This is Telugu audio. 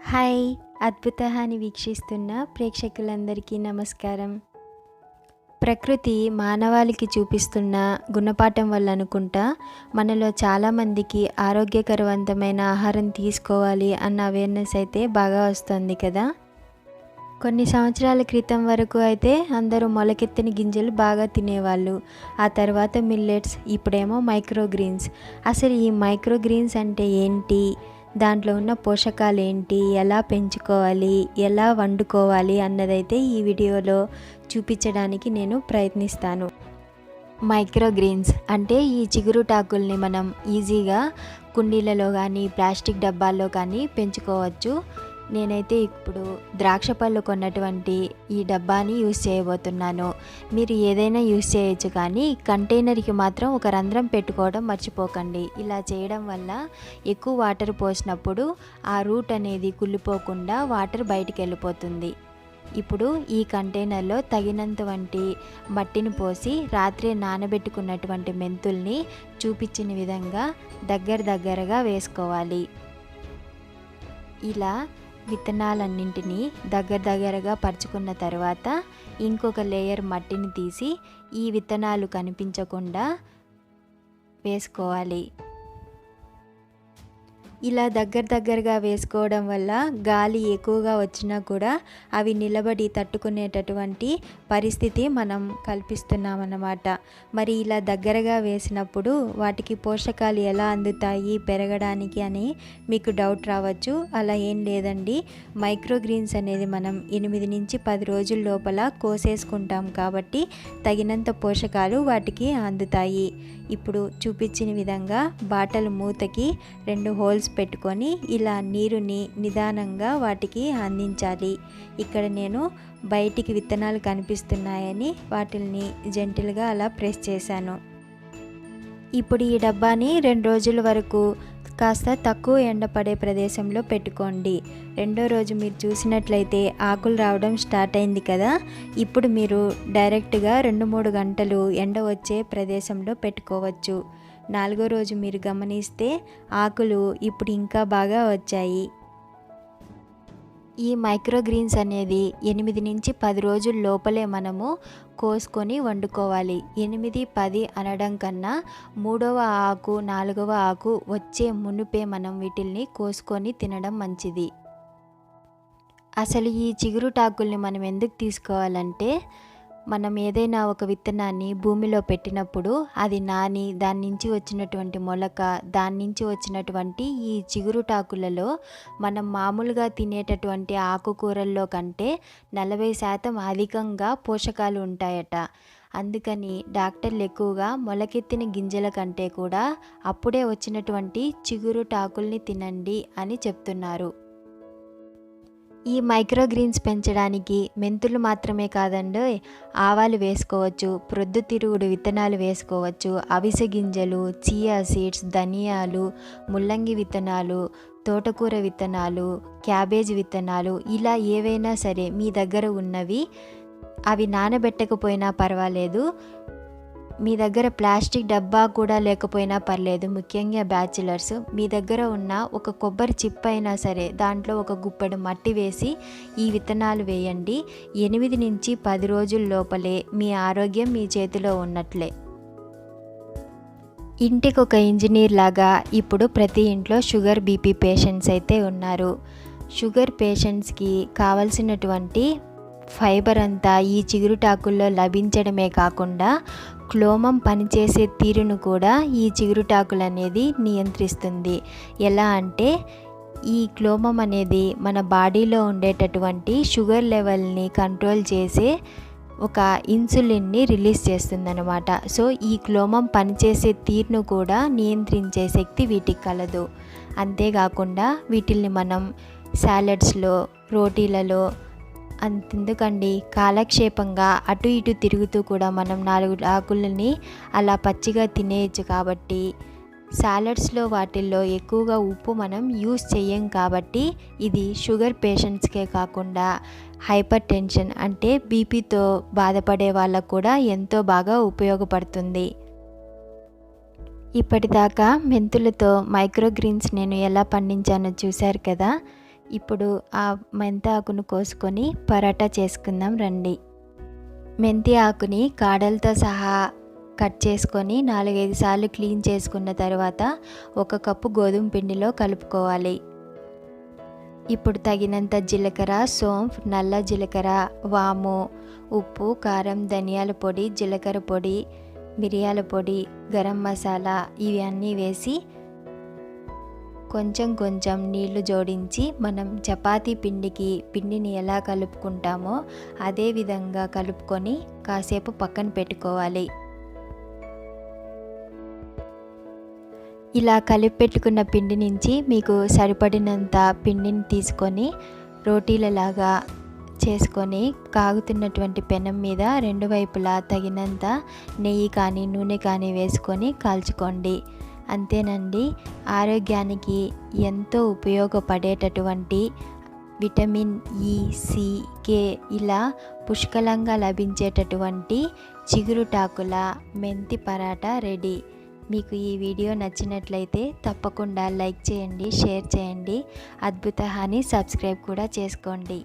హాయ్ అద్భుతాన్ని వీక్షిస్తున్న ప్రేక్షకులందరికీ నమస్కారం. ప్రకృతి మానవాళికి చూపిస్తున్న గుణపాఠం వల్ల అనుకుంటా మనలో చాలామందికి ఆరోగ్యకరవంతమైన ఆహారం తీసుకోవాలి అన్న అవేర్నెస్ అయితే బాగా వస్తుంది కదా. కొన్ని సంవత్సరాల క్రితం వరకు అయితే అందరూ మొలకెత్తిన గింజలు బాగా తినేవాళ్ళు. ఆ తర్వాత మిల్లెట్స్, ఇప్పుడేమో మైక్రోగ్రీన్స్. అసలు ఈ మైక్రోగ్రీన్స్ అంటే ఏంటి, దాంట్లో ఉన్న పోషకాలు ఏంటి, ఎలా పెంచుకోవాలి, ఎలా వండుకోవాలి అన్నదైతే ఈ వీడియోలో చూపించడానికి నేను ప్రయత్నిస్తాను. మైక్రోగ్రీన్స్ అంటే ఈ చిగురుటాకుల్ని మనం ఈజీగా కుండీలలో కానీ ప్లాస్టిక్ డబ్బాల్లో కానీ పెంచుకోవచ్చు. నేనైతే ఇప్పుడు ద్రాక్ష పళ్ళు కొన్నటువంటి ఈ డబ్బాని యూస్ చేయబోతున్నాను. మీరు ఏదైనా యూస్ చేయొచ్చు, కానీ కంటైనర్కి మాత్రం ఒక రంధ్రం పెట్టుకోవడం మర్చిపోకండి. ఇలా చేయడం వల్ల ఎక్కువ వాటర్ పోసినప్పుడు ఆ రూట్ అనేది కుళ్ళిపోకుండా వాటర్ బయటికి వెళ్ళిపోతుంది. ఇప్పుడు ఈ కంటైనర్లో తగినంత మట్టిని పోసి రాత్రి నానబెట్టుకున్నటువంటి మెంతుల్ని చూపించిన విధంగా దగ్గరగా వేసుకోవాలి. ఇలా విత్తనాలన్నింటినీ దగ్గరగా పరుచుకున్న తర్వాత ఇంకొక లేయర్ మట్టిని తీసి ఈ విత్తనాలు కనిపించకుండా వేసుకోవాలి. ఇలా దగ్గరగా వేసుకోవడం వల్ల గాలి ఎక్కువగా వచ్చినా కూడా అవి నిలబడి తట్టుకునేటటువంటి పరిస్థితి మనం కల్పిస్తున్నామన్నమాట. మరి ఇలా దగ్గరగా వేసినప్పుడు వాటికి పోషకాలు ఎలా అందుతాయి పెరగడానికి అని మీకు డౌట్ రావచ్చు. అలా ఏం లేదండి. మైక్రోగ్రీన్స్ అనేది మనం 8 నుంచి 10 రోజుల లోపల కోసేసుకుంటాం కాబట్టి తగినంత పోషకాలు వాటికి అందుతాయి. ఇప్పుడు చూపించిన విధంగా బాటల్ మూతకి 2 హోల్స్ పెట్టుకొని ఇలా నీరుని నిదానంగా వాటికి అందించాలి. ఇక్కడ నేను బయటికి విత్తనాలు కనిపిస్తున్నాయని వాటిని జెంటిల్గా అలా ప్రెస్ చేశాను. ఇప్పుడు ఈ డబ్బాని 2 రోజుల వరకు కాస్త తక్కువ ఎండపడే ప్రదేశంలో పెట్టుకోండి. 2వ రోజు మీరు చూసినట్లయితే ఆకులు రావడం స్టార్ట్ అయింది కదా. ఇప్పుడు మీరు డైరెక్ట్గా 2-3 గంటలు ఎండ వచ్చే ప్రదేశంలో పెట్టుకోవచ్చు. 4వ రోజు మీరు గమనిస్తే ఆకులు ఇప్పుడు ఇంకా బాగా వచ్చాయి. ఈ మైక్రోగ్రీన్స్ అనేది 8 నుంచి 10 రోజుల లోపలే మనము కోసుకొని వండుకోవాలి. 8, 10 అనడం కన్నా 3వ ఆకు 4వ ఆకు వచ్చే మునుపే మనం వీటిల్ని కోసుకొని తినడం మంచిది. అసలు ఈ చిగురుటాకుల్ని మనం ఎందుకు తీసుకోవాలంటే, మనం ఏదైనా ఒక విత్తనాన్ని భూమిలో పెట్టినప్పుడు అది నాని దాని నుంచి వచ్చినటువంటి మొలక, దాని నుంచి వచ్చినటువంటి ఈ చిగురుటాకులలో మనం మామూలుగా తినేటటువంటి ఆకుకూరల్లో కంటే 40% అధికంగా పోషకాలు ఉంటాయట. అందుకని డాక్టర్లు ఎక్కువగా మొలకెత్తిన గింజల కంటే కూడా అప్పుడే వచ్చినటువంటి చిగురుటాకుల్ని తినండి అని చెప్తున్నారు. ఈ మైక్రోగ్రీన్స్ పెంచడానికి మెంతులు మాత్రమే కాదండి, ఆవాలు వేసుకోవచ్చు, ప్రొద్దుతిరుగుడు విత్తనాలు వేసుకోవచ్చు, అవిసె గింజలు, చియా సీడ్స్, ధనియాలు, ముల్లంగి విత్తనాలు, తోటకూర విత్తనాలు, క్యాబేజీ విత్తనాలు, ఇలా ఏవైనా సరే మీ దగ్గర ఉన్నవి. అవి నానబెట్టకపోయినా పర్వాలేదు, మీ దగ్గర ప్లాస్టిక్ డబ్బా కూడా లేకపోయినా పర్లేదు. ముఖ్యంగా బ్యాచిలర్స్, మీ దగ్గర ఉన్న ఒక కొబ్బరి చిప్ అయినా సరే దాంట్లో ఒక గుప్పెడు మట్టి వేసి ఈ విత్తనాలు వేయండి. 8 నుంచి 10 రోజుల లోపలే మీ ఆరోగ్యం మీ చేతిలో ఉన్నట్లే. ఇంటికి ఒక ఇంజనీర్ లాగా ఇప్పుడు ప్రతి ఇంట్లో షుగర్, బీపీ పేషెంట్స్ అయితే ఉన్నారు. షుగర్ పేషెంట్స్కి కావలసినటువంటి ఫైబర్ అంతా ఈ చిగురుటాకుల్లో లభించడమే కాకుండా క్లోమం పనిచేసే తీరును కూడా ఈ చిగురుటాకులు అనేది నియంత్రిస్తుంది. ఎలా అంటే, ఈ క్లోమం అనేది మన బాడీలో ఉండేటటువంటి షుగర్ లెవెల్ని కంట్రోల్ చేసే ఒక ఇన్సులిన్ని రిలీజ్ చేస్తుందన్నమాట. సో ఈ క్లోమం పనిచేసే తీరును కూడా నియంత్రించే శక్తి వీటికి కలదు. అంతేకాకుండా వీటిల్ని మనం సాలడ్స్లో, రోటీలలో, అంతెందుకండి కాలక్షేపంగా అటు ఇటు తిరుగుతూ కూడా మనం 4 ఆకులని అలా పచ్చిగా తినేయచ్చు. కాబట్టి సాలడ్స్లో వాటిల్లో ఎక్కువగా ఉప్పు మనం యూస్ చేయం. కాబట్టి ఇది షుగర్ పేషెంట్స్కే కాకుండా హైపర్ టెన్షన్ అంటే బీపీతో బాధపడే వాళ్ళకు కూడా ఎంతో బాగా ఉపయోగపడుతుంది. ఇప్పటిదాకా మెంతులతో మైక్రోగ్రీన్స్ నేను ఎలా పండించానో చూశారు కదా. ఇప్పుడు ఆ మెంతి ఆకును కోసుకొని పరాటా చేసుకుందాం రండి. మెంతి ఆకుని కాడలతో సహా కట్ చేసుకొని 4-5 సార్లు క్లీన్ చేసుకున్న తర్వాత 1 కప్పు గోధుమ పిండిలో కలుపుకోవాలి. ఇప్పుడు తగినంత జీలకర్ర, సోంఫ్, నల్ల జీలకర్ర, వాము, ఉప్పు, కారం, ధనియాల పొడి, జీలకర్ర పొడి, మిరియాల పొడి, గరం మసాలా ఇవన్నీ వేసి కొంచెం కొంచెం నీళ్లు జోడించి మనం చపాతీ పిండిని ఎలా కలుపుకుంటామో అదే విధంగా కలుపుకొని కాసేపు పక్కన పెట్టుకోవాలి. ఇలా కలిపి పెట్టుకున్న పిండి నుంచి మీకు సరిపడినంత పిండిని తీసుకొని రోటీలలాగా చేసుకొని కాగుతున్నటువంటి పెనం మీద 2 వైపులా తగినంత నెయ్యి కానీ నూనె కానీ వేసుకొని కాల్చుకోండి. అంతేనండి, ఆరోగ్యానికి ఎంతో ఉపయోగపడేటటువంటి విటమిన్ ఈ, సి, కే ఇలా పుష్కలంగా లభించేటటువంటి చిగురుటాకుల మెంతి పరాటా రెడీ. మీకు ఈ వీడియో నచ్చినట్లయితే తప్పకుండా లైక్ చేయండి, షేర్ చేయండి, అద్భుతాన్ని సబ్స్క్రైబ్ కూడా చేసుకోండి.